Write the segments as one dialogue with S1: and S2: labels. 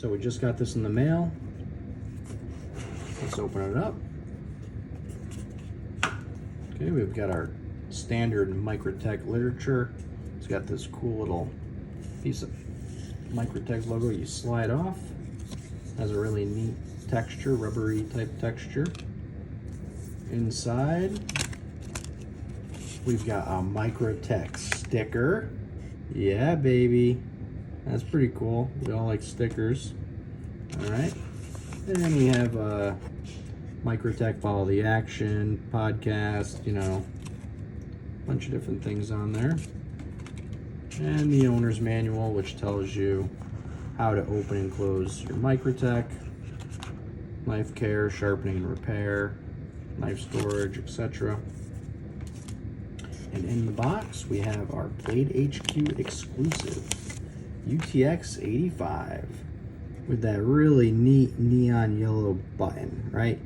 S1: So we just got this in the mail. Let's open it up. Okay, we've got our standard MicroTech literature. It's got this cool little piece of MicroTech logo you slide off. Has a really neat texture, rubbery type texture. Inside, we've got a MicroTech sticker. Yeah, baby. That's pretty cool. We all like stickers. All right. And then we have a MicroTech Follow the Action podcast, you know, a bunch of different things on there. And the owner's manual, which tells you how to open and close your MicroTech, knife care, sharpening and repair, knife storage, etc. And in the box, we have our Blade HQ exclusive UTX-85 with that really neat neon yellow button, right?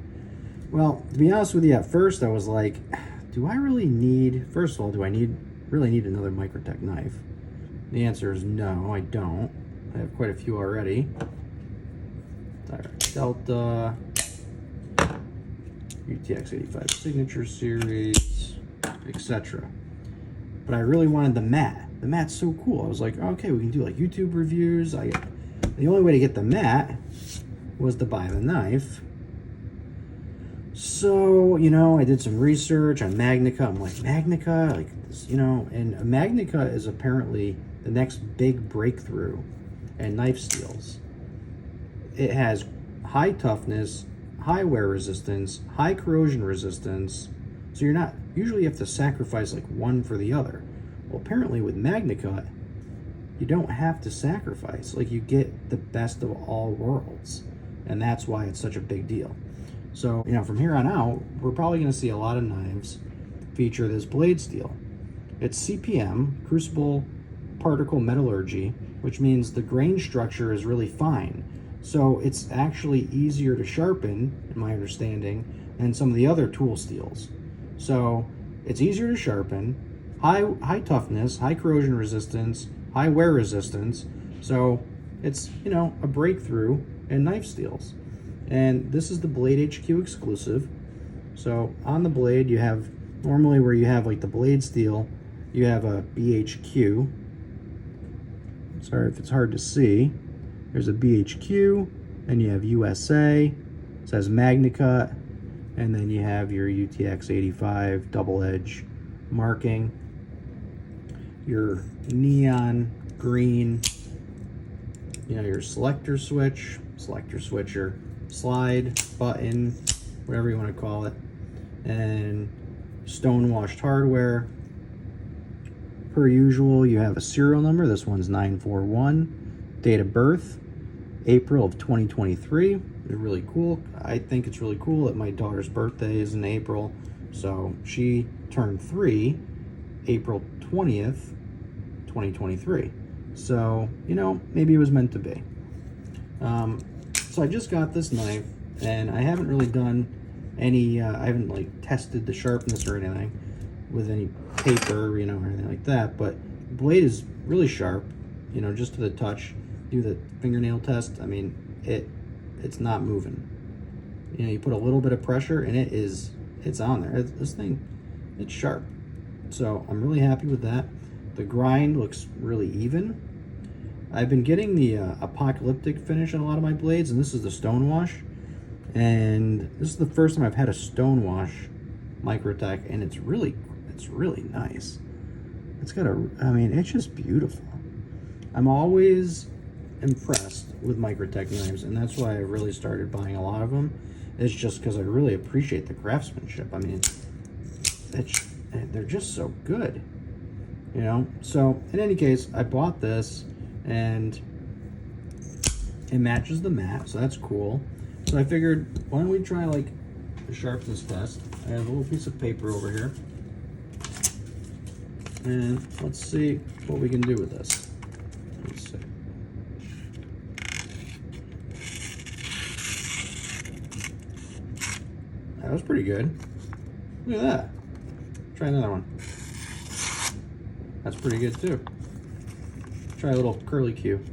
S1: Well, to be honest with you, at first I was like, do I really need, first of all, do I really need another MicroTech knife? The answer is no, I don't. I have quite a few already. Delta, UTX-85 Signature Series, etc. But I really wanted the mat. The mat's so cool. I was like, okay, we can do like YouTube reviews. The only way to get the mat was to buy the knife. So, you know, I did some research on MAGNACUT. I'm like, MAGNACUT, like this, you know, and MAGNACUT is apparently the next big breakthrough in knife steels. It has high toughness, high wear resistance, high corrosion resistance. So you're not, usually you have to sacrifice like one for the other. Well, apparently with MAGNACUT, you don't have to sacrifice. Like, you get the best of all worlds. And that's why it's such a big deal. So, you know, from here on out, we're probably going to see a lot of knives feature this blade steel. It's CPM, crucible particle metallurgy, which means the grain structure is really fine. So it's actually easier to sharpen, in my understanding, than some of the other tool steels. So it's easier to sharpen, high toughness, high corrosion resistance, high wear resistance. So it's, you know, a breakthrough in knife steels. And this is the Blade HQ exclusive. So on the blade, you have, normally where you have like the blade steel, you have a BHQ. Sorry if it's hard to see. There's a BHQ, and you have USA, it says MAGNACUT, and then you have your UTX-85 double edge marking, your neon green, you know, your selector switcher, slide, button, whatever you want to call it, and stonewashed hardware. Per usual, you have a serial number. This one's 941. Date of birth, April of 2023. They're really cool. I think it's really cool that my daughter's birthday is in April. So she turned 3 April 20th, 2023. So, you know, maybe it was meant to be. So I just got this knife, and I haven't really done any, I haven't like tested the sharpness or anything with any paper, you know, or anything like that, but the blade is really sharp, you know, just to the touch. Do the fingernail test, I mean, it's not moving. You know, you put a little bit of pressure and it's on there. This thing, it's sharp. So I'm really happy with that. The grind looks really even. I've been getting the apocalyptic finish on a lot of my blades, and this is the stonewash. And this is the first time I've had a stonewash MicroTech, and it's really nice. It's got I mean, it's just beautiful. I'm always impressed with MicroTech knives, and that's why I really started buying a lot of them. It's just because I really appreciate the craftsmanship. I mean, they're just so good, you know. So in any case, I bought this, and it matches the mat, so that's cool. So I figured, why don't we try like a sharpness test? I have a little piece of paper over here, and let's see what we can do with this. Let's see. That was pretty good. Look at that. Try another one. That's pretty good too. Try a little curly Q.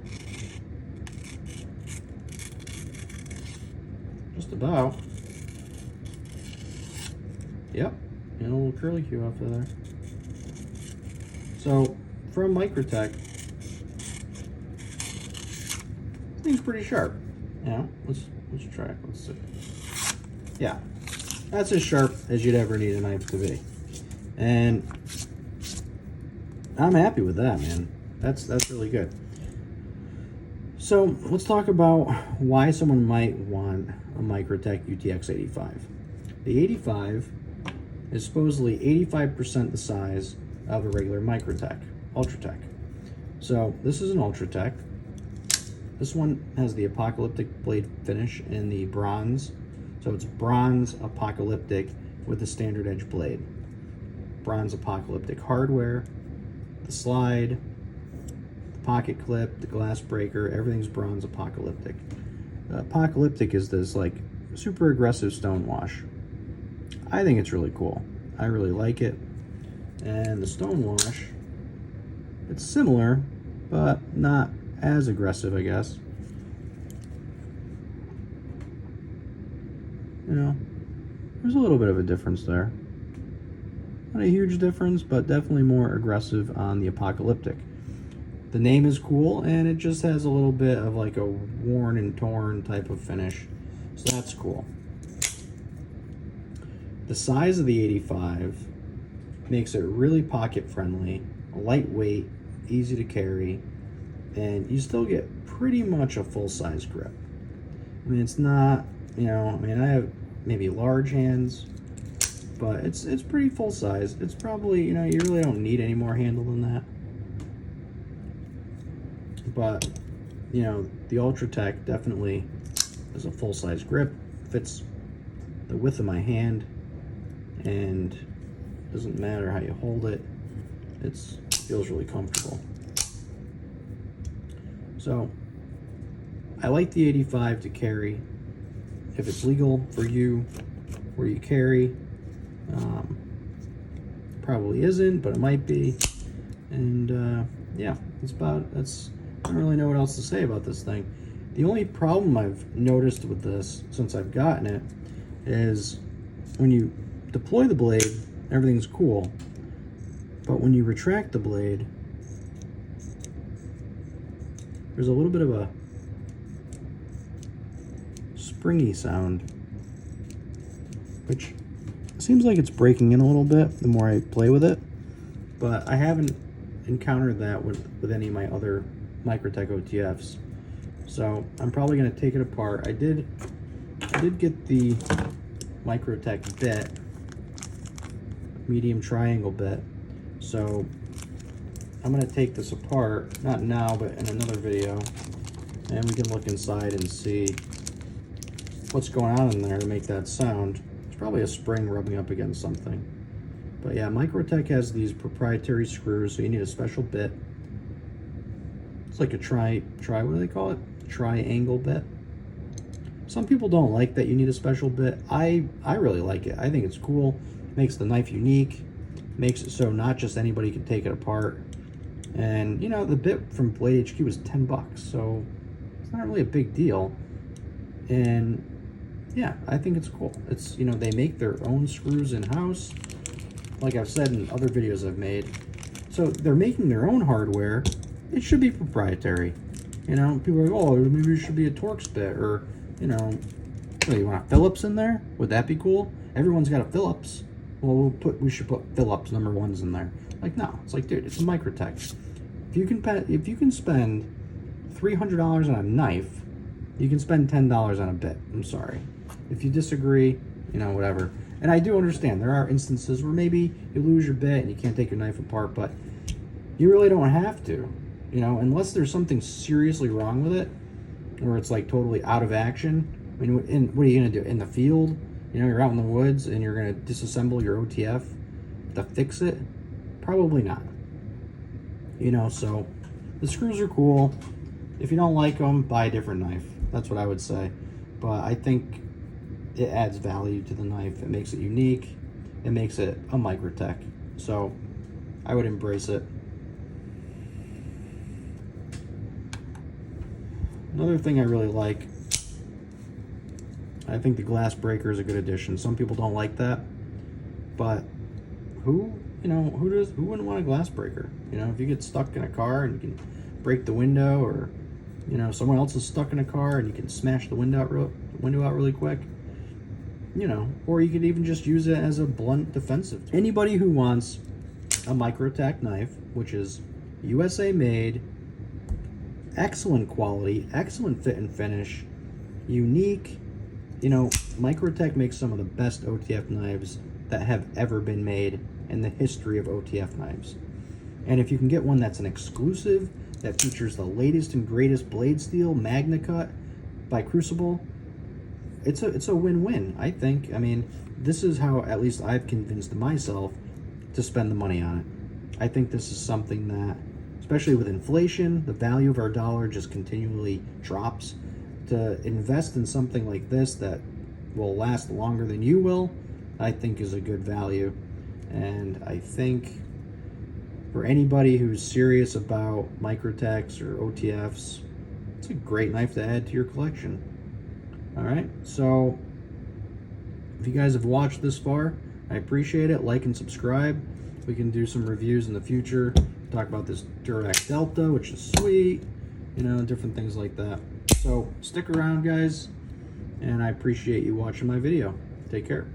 S1: Just about. Yep, and a little curly Q off of there. So, from MicroTech, thing's pretty sharp. You know, let's try it. Let's see. Yeah, that's as sharp as you'd ever need a knife to be, and I'm happy with that, man. That's really good. So let's talk about why someone might want a MicroTech UTX-85. The 85 is supposedly 85% the size of a regular MicroTech, Ultratech. So this is an Ultratech. This one has the apocalyptic blade finish in the bronze. So it's bronze apocalyptic with the standard edge blade. Bronze apocalyptic hardware, the slide, the pocket clip, the glass breaker, everything's bronze apocalyptic. Apocalyptic is this like super aggressive stonewash. I think it's really cool. I really like it. And the stonewash, it's similar, but not as aggressive, I guess. You know, there's a little bit of a difference there. Not a huge difference, but definitely more aggressive on the apocalyptic. The name is cool, and it just has a little bit of like a worn and torn type of finish. So that's cool. The size of the 85 makes it really pocket friendly, lightweight, easy to carry, and you still get pretty much a full-size grip. I mean, it's not, you know, I mean, I have maybe large hands, but it's pretty full-size. It's probably, you know, you really don't need any more handle than that. But, you know, the Ultratech definitely is a full-size grip, fits the width of my hand, and doesn't matter how you hold it, it feels really comfortable. So I like the 85 to carry if it's legal for you where you carry. Probably isn't, but it might be. And yeah, I don't really know what else to say about this thing. The only problem I've noticed with this since I've gotten it is when you deploy the blade, everything's cool, but when you retract the blade, there's a little bit of a springy sound, which seems like it's breaking in a little bit the more I play with it, but I haven't encountered that with any of my other MicroTech OTFs. So I'm probably going to take it apart. I did get the MicroTech bit, medium triangle bit, so I'm going to take this apart, not now but in another video, and we can look inside and see what's going on in there to make that sound. It's probably a spring rubbing up against something. But yeah, MicroTech has these proprietary screws, so you need a special bit. It's like a what do they call it? Triangle bit. Some people don't like that you need a special bit. I really like it. I think it's cool. Makes the knife unique. Makes it so not just anybody can take it apart. And you know, the bit from Blade HQ is 10 bucks, so it's not really a big deal. And yeah, I think it's cool. It's, you know, they make their own screws in-house, like I've said in other videos I've made. So they're making their own hardware. It should be proprietary. You know, people are like, oh, maybe it should be a Torx bit, or, you know, what, you want a Phillips in there? Would that be cool? Everyone's got a Phillips. Well, we should put Phillips #1s in there. Like, no, it's like, dude, it's a MicroTech. If you can spend $300 on a knife, you can spend $10 on a bit. I'm sorry. If you disagree, you know, whatever. And I do understand there are instances where maybe you lose your bit and you can't take your knife apart, but you really don't have to, you know, unless there's something seriously wrong with it, where it's like totally out of action. I mean, what are you gonna do in the field? You know, you're out in the woods and you're gonna disassemble your OTF to fix it? Probably not. You know, so the screws are cool. If you don't like them, buy a different knife. That's what I would say. But I think it adds value to the knife. It makes it unique. It makes it a MicroTech. So I would embrace it. Another thing I really like I think the glass breaker is a good addition. Some people don't like that, but who wouldn't want a glass breaker? You know, if you get stuck in a car and you can break the window, or you know, someone else is stuck in a car and you can smash the window out really quick. You know, or you could even just use it as a blunt defensive tool. Anybody who wants a MicroTech knife, which is USA made, excellent quality, excellent fit and finish, unique. You know, MicroTech makes some of the best OTF knives that have ever been made in the history of OTF knives. And if you can get one that's an exclusive, that features the latest and greatest blade steel, MAGNACUT by Crucible, it's a win-win, I think. I mean, this is how at least I've convinced myself to spend the money on it. I think this is something that, especially with inflation, the value of our dollar just continually drops. To invest in something like this that will last longer than you will, I think is a good value. And I think for anybody who's serious about MicroTechs or OTFs, it's a great knife to add to your collection. All right, so if you guys have watched this far, I appreciate it. Like and subscribe. We can do some reviews in the future. Talk about this Durac Delta, which is sweet, you know, different things like that. So stick around, guys, and I appreciate you watching my video. Take care.